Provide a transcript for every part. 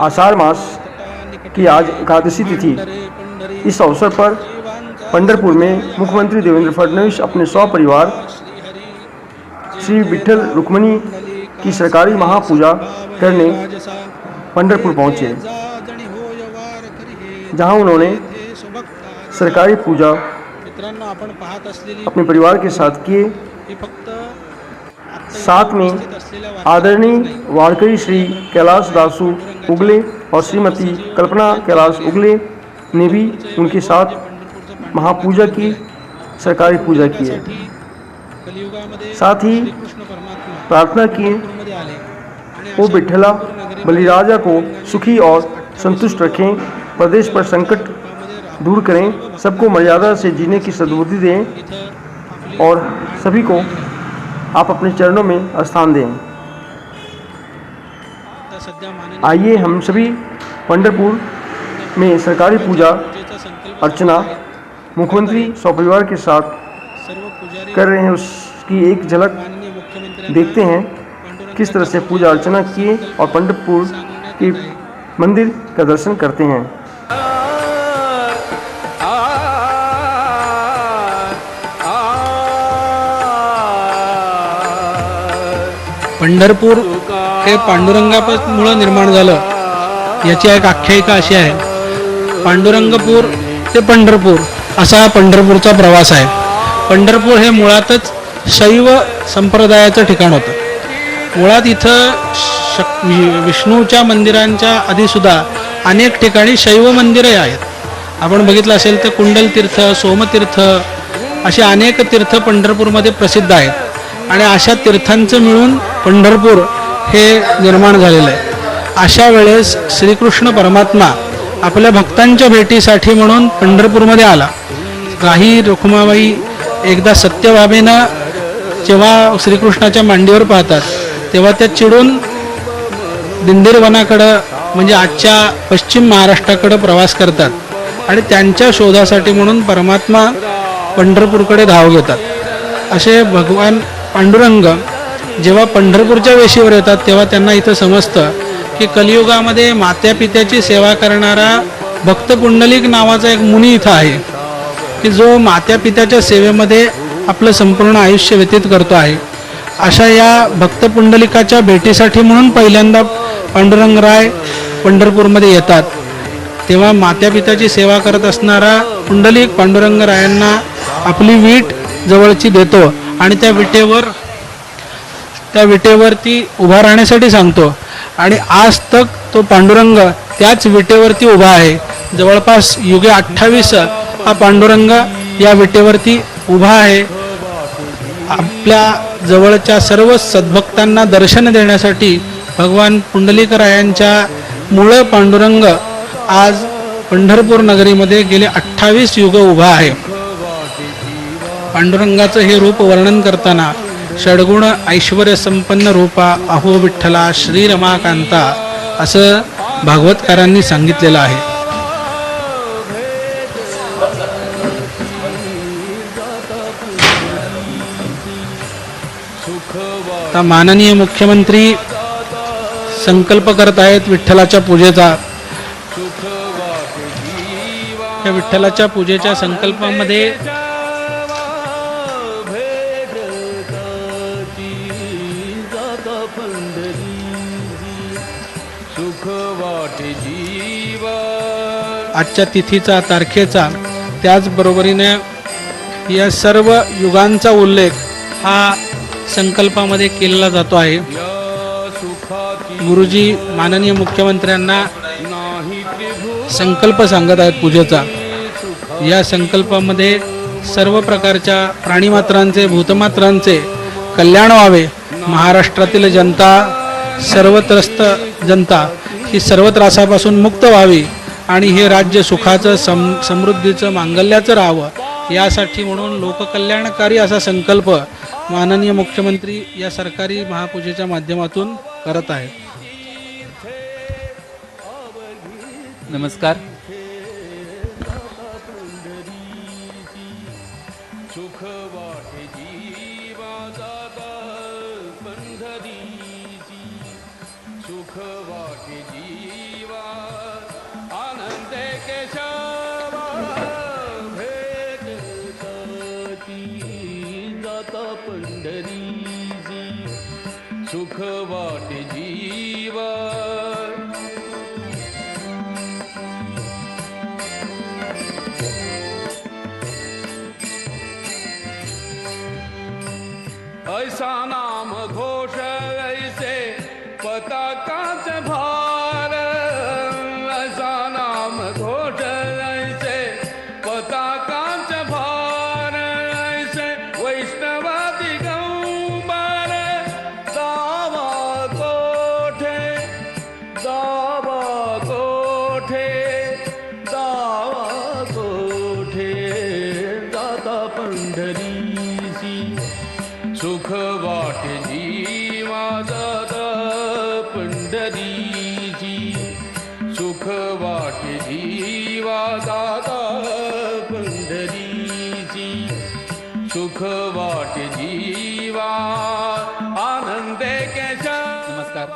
आषाढ़ मास की आज एकादशी तिथि। इस अवसर पर पंढरपुर में मुख्यमंत्री देवेंद्र फडणवीस अपने सपरिवार श्री विठ्ठल रुक्मिणी की सरकारी महापूजा करने पंढरपुर पहुंचे, जहां उन्होंने सरकारी पूजा अपने परिवार के साथ किए। साथ में आदरणीय वारकरी श्री कैलाश दासू उगले और श्रीमती कल्पना कैलाश उगले ने भी उनके साथ महापूजा की, सरकारी पूजा की है। साथ ही प्रार्थना किए वो विठ्ठला बलिराजा को सुखी और संतुष्ट रखें, प्रदेश पर संकट दूर करें, सबको मर्यादा से जीने की सद्बुद्धि दें और सभी को आप अपने चरणों में स्थान दें। आइए हम सभी पंढरपुर में सरकारी पूजा अर्चना मुख्यमंत्री सपरिवार के साथ कर रहे हैं, उसकी एक झलक देखते हैं किस तरह से पूजा अर्चना किए और पंढरपुर के मंदिर का दर्शन करते हैं। पंढरपूर हे पांडुरंगामुळे निर्माण झालं याची एक आख्यायिका अशी आहे। पांडुरंगपूर ते पंढरपूर असा हा पंढरपूरचा प्रवास आहे। पंढरपूर हे मुळातच शैव संप्रदायाचं ठिकाण होतं। मुळात इथं विष्णूच्या मंदिरांच्या आधीसुद्धा अनेक ठिकाणी शैव मंदिरे आहेत। आपण बघितलं असेल तर कुंडल तीर्थ, सोमतीर्थ असे अनेक तीर्थ पंढरपूरमध्ये प्रसिद्ध आहेत आणि अशा तीर्थांचं मिळून पंढरपूर हे निर्माण झालेलं आहे। अशा वेळेस श्रीकृष्ण परमात्मा आपल्या भक्तांच्या भेटीसाठी म्हणून पंढरपूरमध्ये आला। काही रुक्माबाई एकदा सत्यभामेनं जेव्हा श्रीकृष्णाच्या मांडीवर पाहतात तेव्हा त्या चिडून दिंडीरवनाकडं म्हणजे आजच्या पश्चिम महाराष्ट्राकडे प्रवास करतात आणि त्यांच्या शोधासाठी म्हणून परमात्मा पंढरपूरकडे धाव घेतात। असे भगवान पांडुरंग जेव्हा पंढरपूरच्या वेशीवर येतात तेव्हा त्यांना इथं समजतं की कलियुगामध्ये मात्या पित्याची सेवा करणारा भक्त पुंडलिक नावाचा एक मुनी इथं आहे की जो मात्या पित्याच्या सेवेमध्ये आपलं संपूर्ण आयुष्य व्यतीत करतो आहे। अशा या भक्त पुंडलिकाच्या भेटीसाठी म्हणून पहिल्यांदा पांडुरंगराय पंढरपूरमध्ये येतात। तेव्हा मात्या पित्याची सेवा करत असणारा पुंडलिक पांडुरंगरायांना आपली वीट जवळची देतो आणि त्या विटेवरती उभा राहण्यासाठी सांगतो आणि आज तक तो पांडुरंग त्याच विटेवरती उभा आहे। जवळपास युगे 28 हा पांडुरंग या विटेवरती उभा आहे। आपल्या जवळच्या सर्व सद्भक्तांना दर्शन देण्यासाठी भगवान पुंडलिकरायांच्या मूळ पांडुरंग आज पंढरपूर नगरीमध्ये गेले 28 युग उभा आहे। पांडुरंगाचं हे रूप वर्णन करताना षडगुण ऐश्वर्य संपन्न रूपा अहो विठ्ठला श्री रमाकांता असं भागवतकारांनी सांगितलेलं आहे। आता माननीय मुख्यमंत्री संकल्प करत आहेत विठ्ठलाच्या पूजेचा। या विठ्ठलाच्या पूजेच्या संकल्पामध्ये आजच्या तिथीचा, तारखेचा, त्याचबरोबरीने या सर्व युगांचा उल्लेख हा संकल्पामध्ये केलेला जातो आहे। गुरुजी माननीय मुख्यमंत्र्यांना संकल्प सांगत आहेत पूजेचा। या संकल्पामध्ये सर्व प्रकारच्या प्राणीमात्रांचे, भूतमात्रांचे कल्याण व्हावे, महाराष्ट्रातील जनता, सर्वत्रस्त जनता ही सर्व त्रासापासून मुक्त व्हावी आणि हे राज्य सुखाचं, समृद्धीचं, मांगल्याचं राहावं यासाठी म्हणून लोककल्याणकारी असा संकल्प माननीय मुख्यमंत्री या सरकारी महापूजेच्या माध्यमातून करत आहेत। नमस्कार। सुख वाटे जीवा आनंदे केशवा भेटती जाता पंढरीची सुख वाटे जीवा ऐसा नाम घोष ऐसे पताकाच भार ऐसा नाम घोष ऐसे पताकाच भार ऐसे वैष्णवादी गौबार दावा कोठे दावा कोठे दावा कोठे दाता पंढरीची सुख वाटे जीवा दादा पंढरीची सुख वाटे जीवा दादा पंढरीची सुख वाटे जीवा आनंदे केशवा नमस्कार.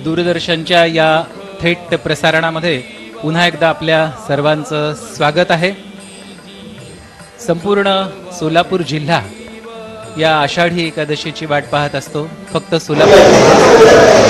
दूरदर्शनच्या या थेट प्रसारणामध्ये पुन्हा एकदा आपल्या सर्वांचं स्वागत आहे. संपूर्ण सोलापूर जिल्हा या आषाढी एकादशीची वाट पाहत असतो. फक्त सोलापूर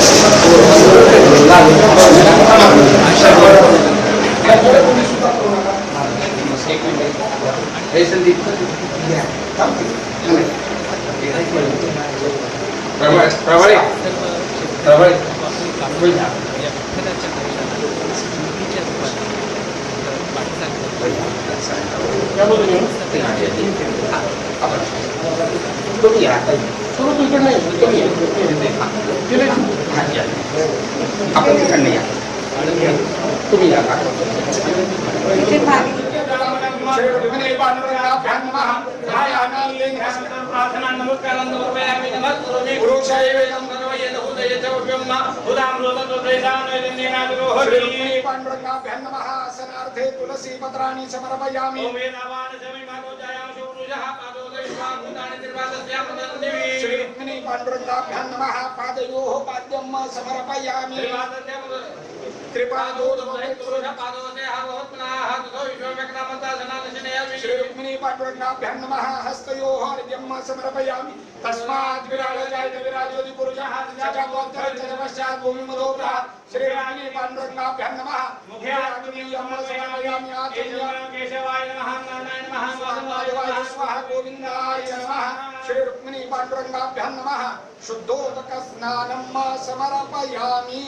आसनार्थे तुलसी पत्राणि समर्पयामि श्री रुक्मिणी पांडुरंगाभ्यां नमः पादयोः पाद्यं समर्पयामि श्री रुक्मिणी पांडुरंगाभ्यां नमः हस्तयोः अर्घ्यं समर्पयामि तस्मात् विराजोति पुरुषः पश्चात् भूमिमधोग्रः श्री रुक्मिणी पांडुरंगाभ्यां नमः समर्पयामि केशवाय नमः नारायणाय नमः महादेवाय स्वाहा गोविन्दाय नमः श्री रुक्मिणी पांडुरंगाभ्यां नमः शुद्धोदक स्नानं समर्पयामि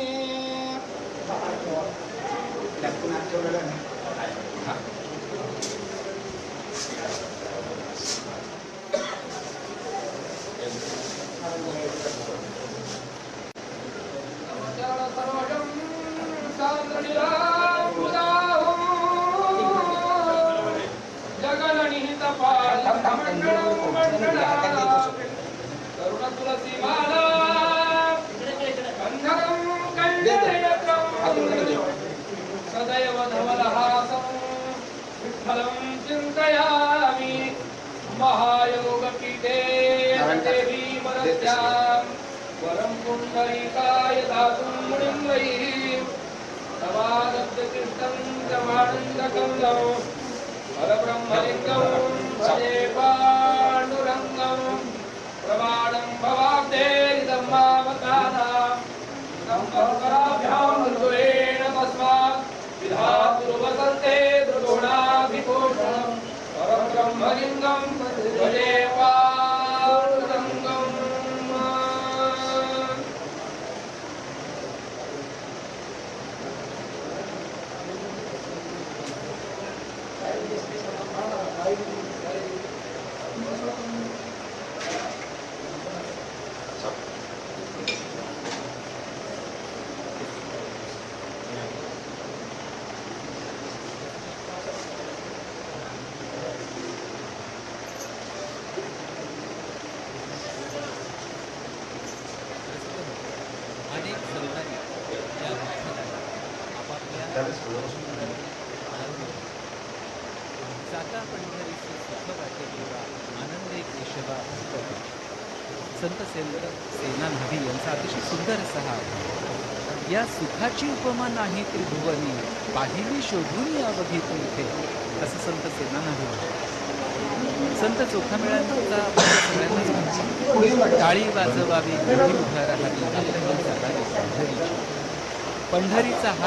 सदैव धवलहासं विठ्ठलं चिन्तयामि महायोगपीठे देवी वरद्यां वरं पुण्डरीकाय दातुं मुनिं वै तवादत्तकृष्णं जमानन्दकन्दं परब्रह्मलिङ्गं भजे पाण्डुरङ्गं प्रमाणं भवाब्दे धम्मावताराम् संपर्काभ्यां मृदुरेण तस्मात् विधातुर्वसन्ते दृढोणाभिपोषणं परब्रह्मलिङ्गं भजे पाण्डुरङ्गम् अनेक सहकारी या विठ्ठलाला आपापल्या जाता पंढरीचे सुख वाटे देवा आनंदे केशवा संत सेना न्हावी यांचा अतिशय सुंदर असा हा या सुखाची उपमा नाही त्रिभुवनी पाहिली शोधून अवघी इथे असं संत सेना न्हावी संत चोखामेळ्यांचा सगळ्यांनाच टाळी वाजवावी घरी उभा राहावी पंढरीचा हात